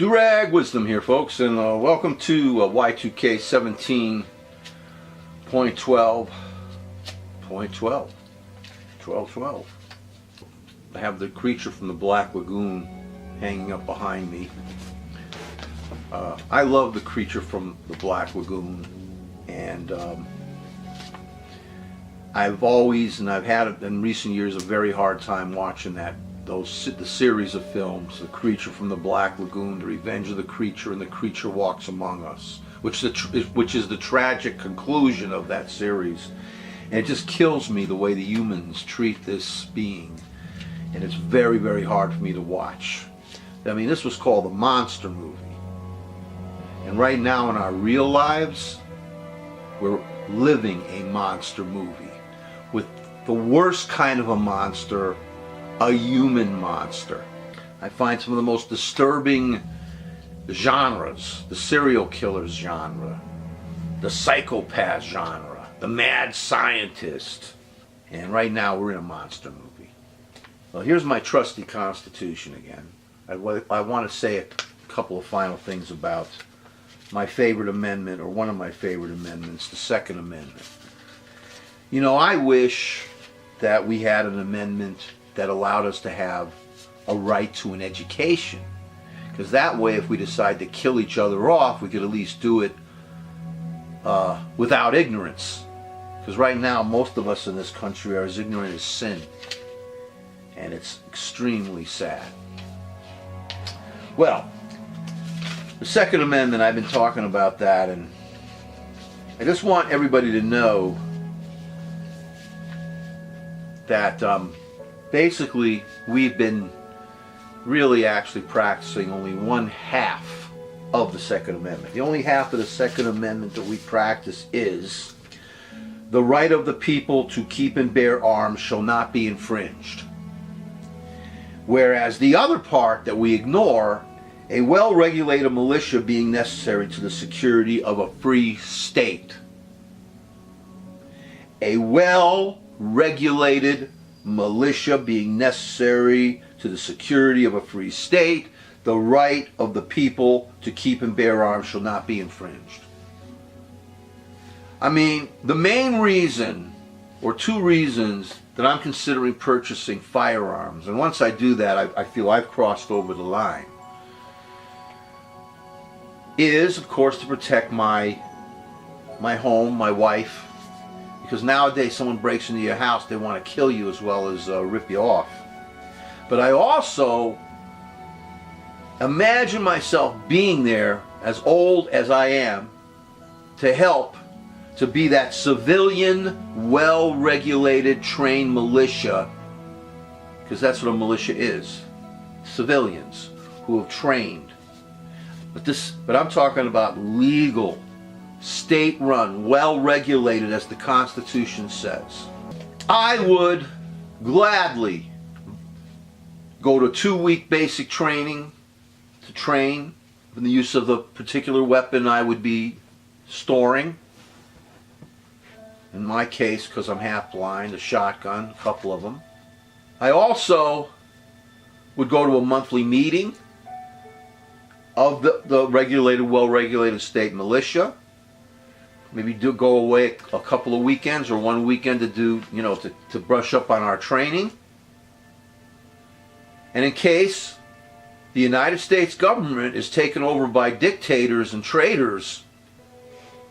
Durag Wisdom here, folks, and welcome to Y2K 17.12. 12.12. I have the creature from the Black Lagoon hanging up behind me. I love the creature from the Black Lagoon, and I've had in recent years a very hard time watching the series of films, The Creature from the Black Lagoon, The Revenge of the Creature, and The Creature Walks Among Us, which is the tragic conclusion of that series. And it just kills me the way the humans treat this being, and it's very, very hard for me to watch. I mean, this was called a monster movie, and right now in our real lives, we're living a monster movie with the worst kind of a monster, a human monster. I find some of the most disturbing genres: the serial killers genre, the psychopath genre, the mad scientist, and right now we're in a monster movie. Well, here's my trusty Constitution again. I want to say a couple of final things about my favorite amendment, or one of my favorite amendments, the Second Amendment. You know, I wish that we had an amendment that allowed us to have a right to an education, because that way, if we decide to kill each other off, we could at least do it without ignorance. Because right now, most of us in this country are as ignorant as sin, and it's extremely sad. Well, the Second Amendment, I've been talking about that, and I just want everybody to know that basically we've been really actually practicing only one half of the Second Amendment. The only half of the Second Amendment that we practice is the right of the people to keep and bear arms shall not be infringed. Whereas the other part that we ignore, a well-regulated militia being necessary to the security of a free state. A well-regulated militia being necessary to the security of a free state, the right of the people to keep and bear arms shall not be infringed. I mean, the main reason, or two reasons, that I'm considering purchasing firearms, and once I do that, I feel I've crossed over the line, is, of course, to protect my home, my wife, because nowadays someone breaks into your house, they want to kill you as well as rip you off. But I also imagine myself being there, as old as I am, to help to be that civilian, well-regulated, trained militia, because that's what a militia is. Civilians who have trained. But I'm talking about legal, state-run, well-regulated, as the Constitution says. I would gladly go to 2-week basic training to train in the use of the particular weapon I would be storing. In my case, because I'm half blind, a shotgun, a couple of them. I also would go to a monthly meeting of the regulated, well-regulated state militia. Maybe go away a couple of weekends or one weekend to do, to brush up on our training. And in case the United States government is taken over by dictators and traitors,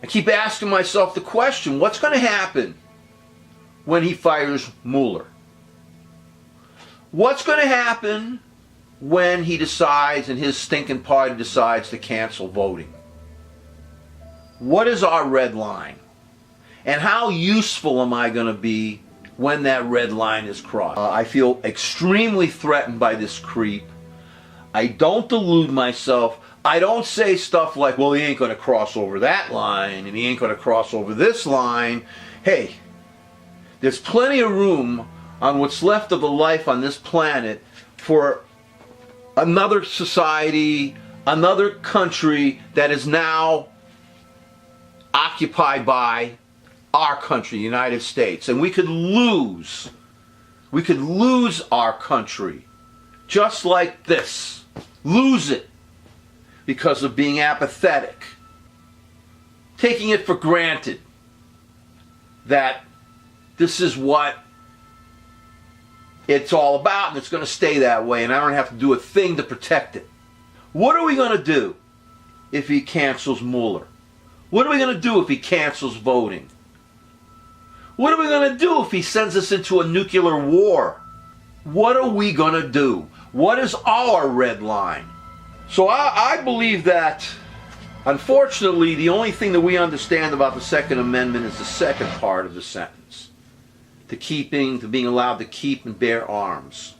I keep asking myself the question, what's going to happen when he fires Mueller? What's going to happen when he decides, and his stinking party decides, to cancel voting? What is our red line? And how useful am I going to be when that red line is crossed? I feel extremely threatened by this creep. I don't delude myself. I don't say stuff like, well, he ain't going to cross over that line, and he ain't going to cross over this line. Hey, there's plenty of room on what's left of the life on this planet for another society, another country that is now occupied by our country, the United States. And we could lose our country just like this. Lose it. because of being apathetic, taking it for granted that this is what it's all about and it's going to stay that way and I don't have to do a thing to protect it. What are we going to do if he cancels Mueller? What are we going to do if he cancels voting? What are we going to do if he sends us into a nuclear war? What are we going to do? What is our red line? So I believe that, unfortunately, the only thing that we understand about the Second Amendment is the second part of the sentence. To being allowed to keep and bear arms.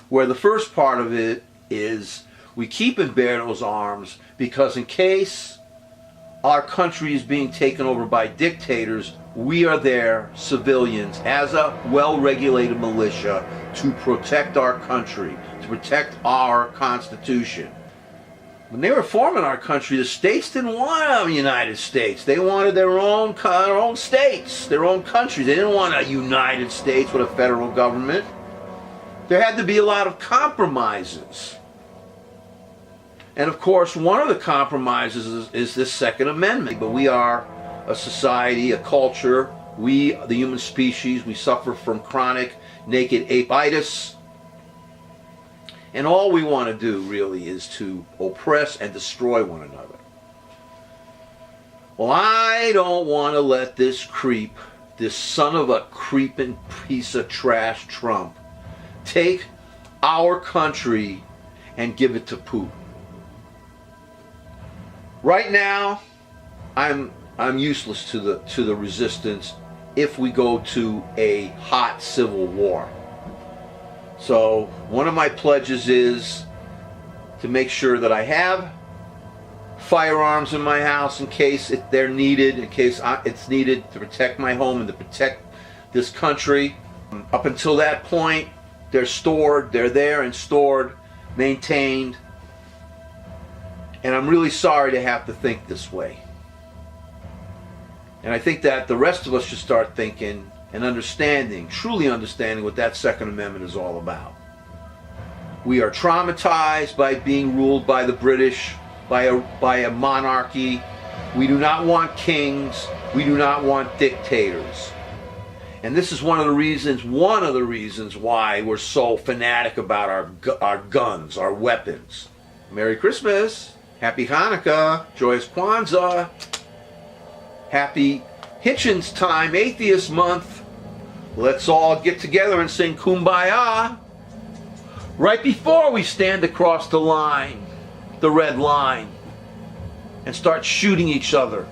Where the first part of it is we keep and bear those arms because in case our country is being taken over by dictators, we are there, civilians, as a well-regulated militia to protect our country, to protect our Constitution. When they were forming our country, the states didn't want a United States. They wanted their own states, their own countries. They didn't want a United States with a federal government. There had to be a lot of compromises. And of course, one of the compromises is this Second Amendment. But we are a society, a culture. We, the human species, we suffer from chronic naked apitis. And all we want to do really is to oppress and destroy one another. Well, I don't want to let this creep, this son of a creeping piece of trash Trump, take our country and give it to Putin. Right now, I'm useless to the resistance if we go to a hot civil war. So one of my pledges is to make sure that I have firearms in my house in case they're needed, in case it's needed to protect my home and to protect this country. Up until that point, they're there and stored, maintained. And I'm really sorry to have to think this way. And I think that the rest of us should start thinking and truly understanding what that Second Amendment is all about. We are traumatized by being ruled by the British, by a monarchy. We do not want kings. We do not want dictators. And this is one of the reasons why we're so fanatic about our guns, our weapons. Merry Christmas, Happy Hanukkah, Joyous Kwanzaa, Happy Hitchens Time, Atheist Month. Let's all get together and sing Kumbaya right before we stand across the line, the red line, and start shooting each other.